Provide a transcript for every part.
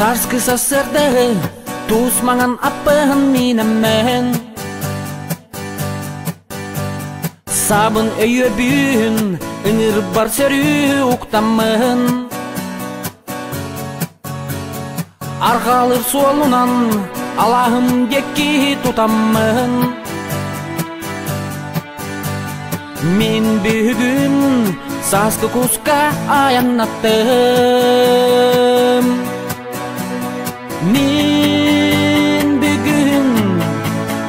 Сарскы сасырды туз маңан аппын минемен Сабын өйөбүн ыңыр бар сөрү уктамын Аргалыр суолунан алахым декки тутамын Мен бүгүн саскы куска аянаттым Мен бүгүн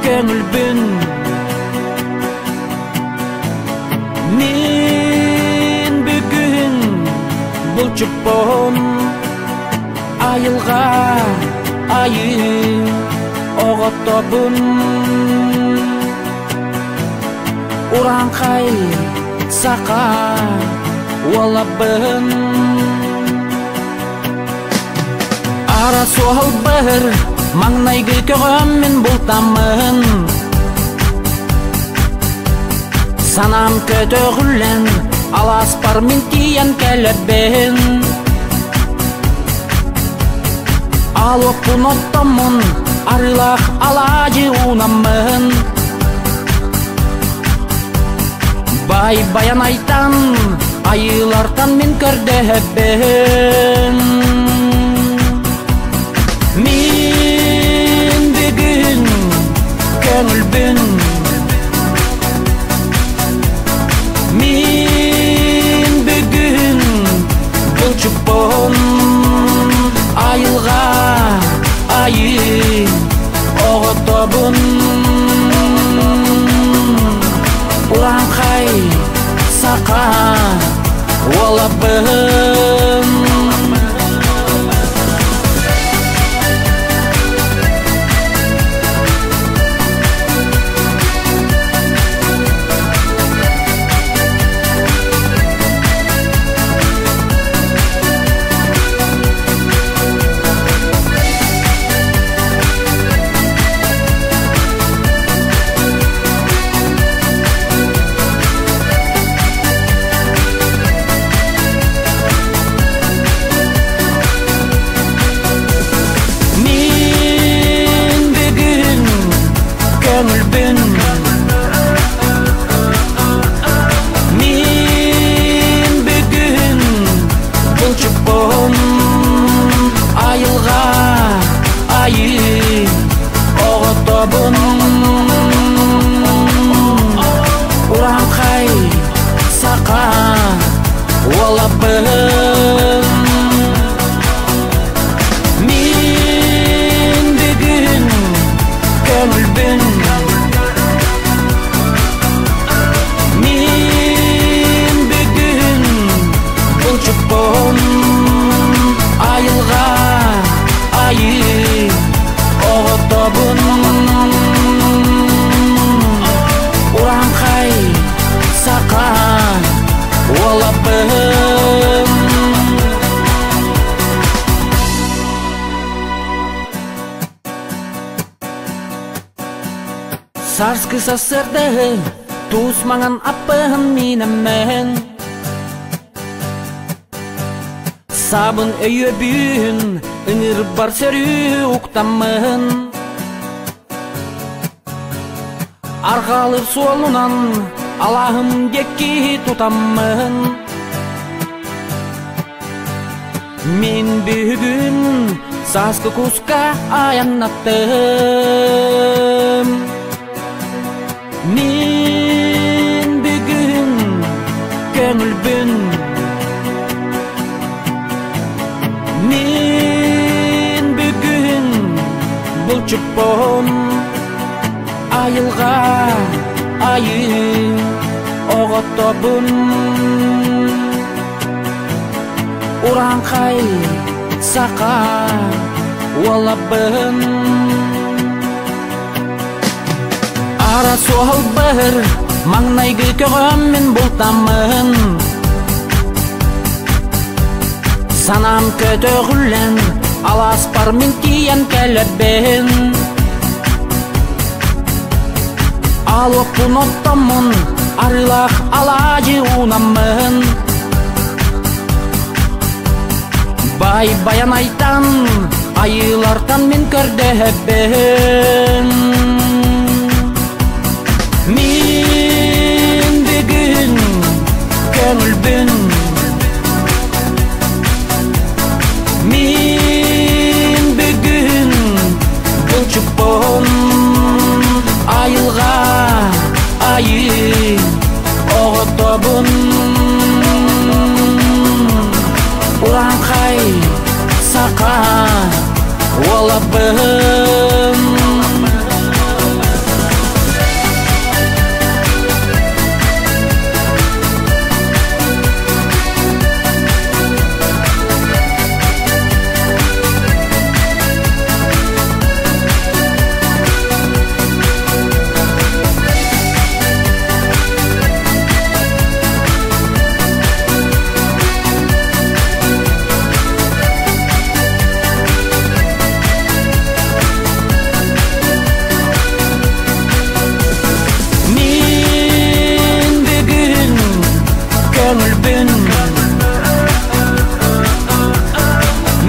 көңүлбүн Мен бүгүн булчуппун айылга айын оготтобун Уранкай сака уалабын Ара суал бір маңнайгы көгөммен бұлтамын Санам көтөгүлен аласпар мен тиян кәләбен Алоппун оттамын арылах алажы унамын Бай баян айтан айылартан мен көрдөбен Мен бүгүн көңүлбүн Мен бүгүн булчуппун айылга айын оготтобун Уранкай сака уалабын Мен бүгүн булчуппун айылга айын оготтобун Уранкай сака уалабын Мен бүгүн көңүлбүн айылга айын оготтобун Уранкай сака уалабын Сарскы сасырды туз маңан аппын минемен Сабын өйөбүн ыңыр бар сөрү уктамын Аргалыр суолунан алахым декки тутамын Мен бүгүн саскы куска аянаттым Мен бүгүн көңүлбүн Мен бүгүн булчуппун айылга айын оготтобун Уранкай сака уалабын Ара суал бір маңнайгы көгөммен бұлтамын Санам көтөгүлен аласпар мен тиян кәләбен Алоппун оттамын арылах алажы унамын Бай баян айтан айылартан мен көрдөбүн. Мен бүгүн көңүлбүн, мен бүгүн булчукпун. Айылга айыл оғотобун, ураңкай сака олабын.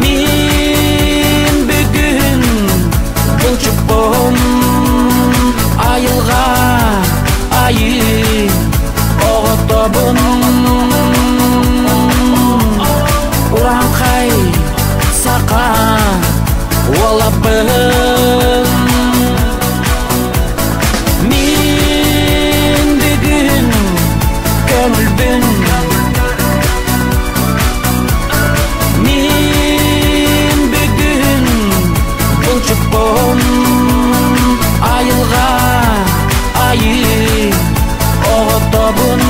Мен бүгүн булчукпун, айылга айыл оғотобун, ураңкай сака олабын. Мен бүгүн көңүлбүн, мен бүгүн булчукпун. Айылга айыл оғотобун,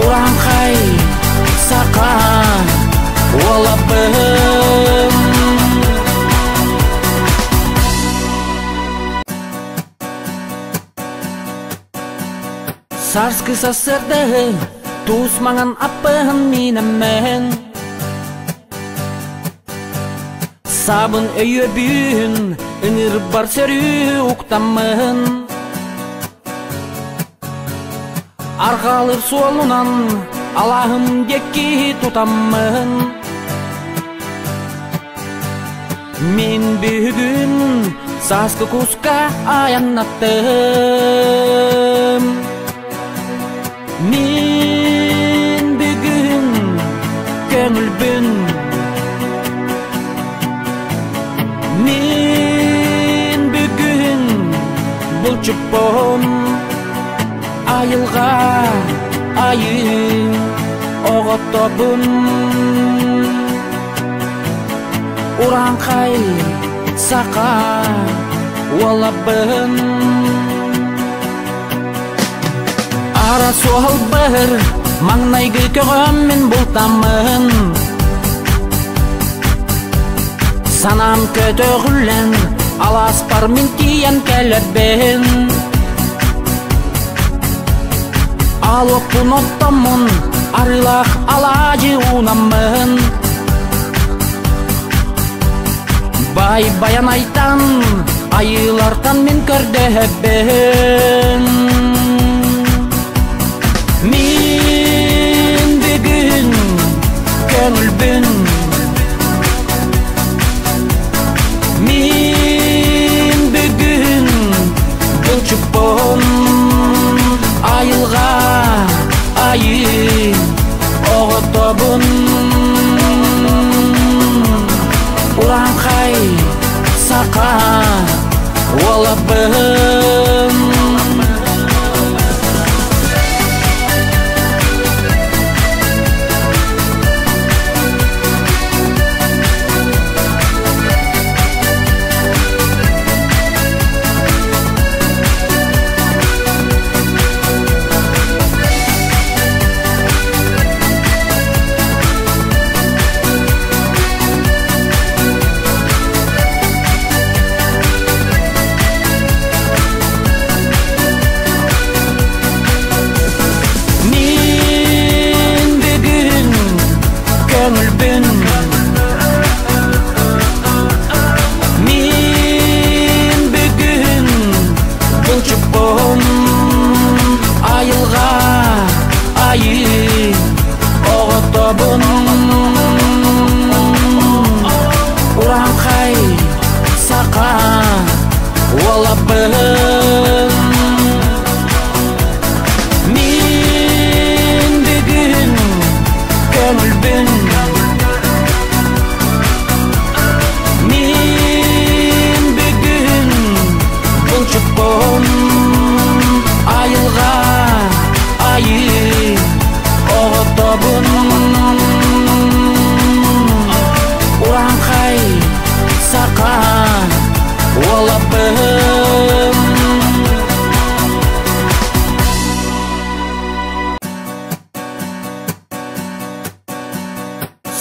ураңкай сака олабын. Царский сасырды туз маңан аппын минемен, сабын өйөбүн ыңыр бар сөрү уктамын. Аргалыр суолунан алахым декки тутамын. Мен бүгүн саскы куска аянаттым. Мен бүгүн көңүлбүн, мен бүгүн булчукпун. Айылга айыл оғотобун, ураңкай сака олабын. Ара суал бір маңнайгы көгөммен бултамын. Санам көтөгүлен аласпар мен кийен келебин. Алоппун оттомун арылах алажы унамын. Бай баян айтан айылартан мен көрдөбүн. Мен бүгүн көңүлбүн, мен бүгүн булчукпун. Айылга айыл оғотобун, ураңкай сака олабын. айыл оғотобун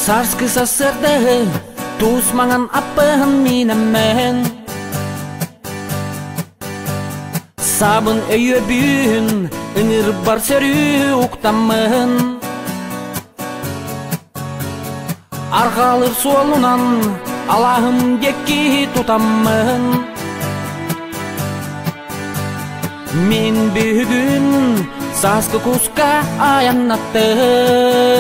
Sarskı sasırdı Tusmangan apın minemen Sabın öyü büyün Inir bar sörü uktamın Arkalır solunan Allah'ım gekki tutamın Min büyügün Saskı kuska ayanattım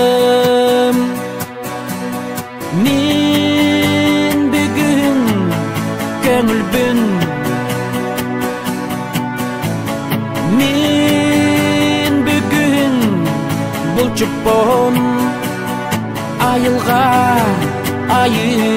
Min büyügün Köngülbün Min büyügün Bulçupon Ayılga ayı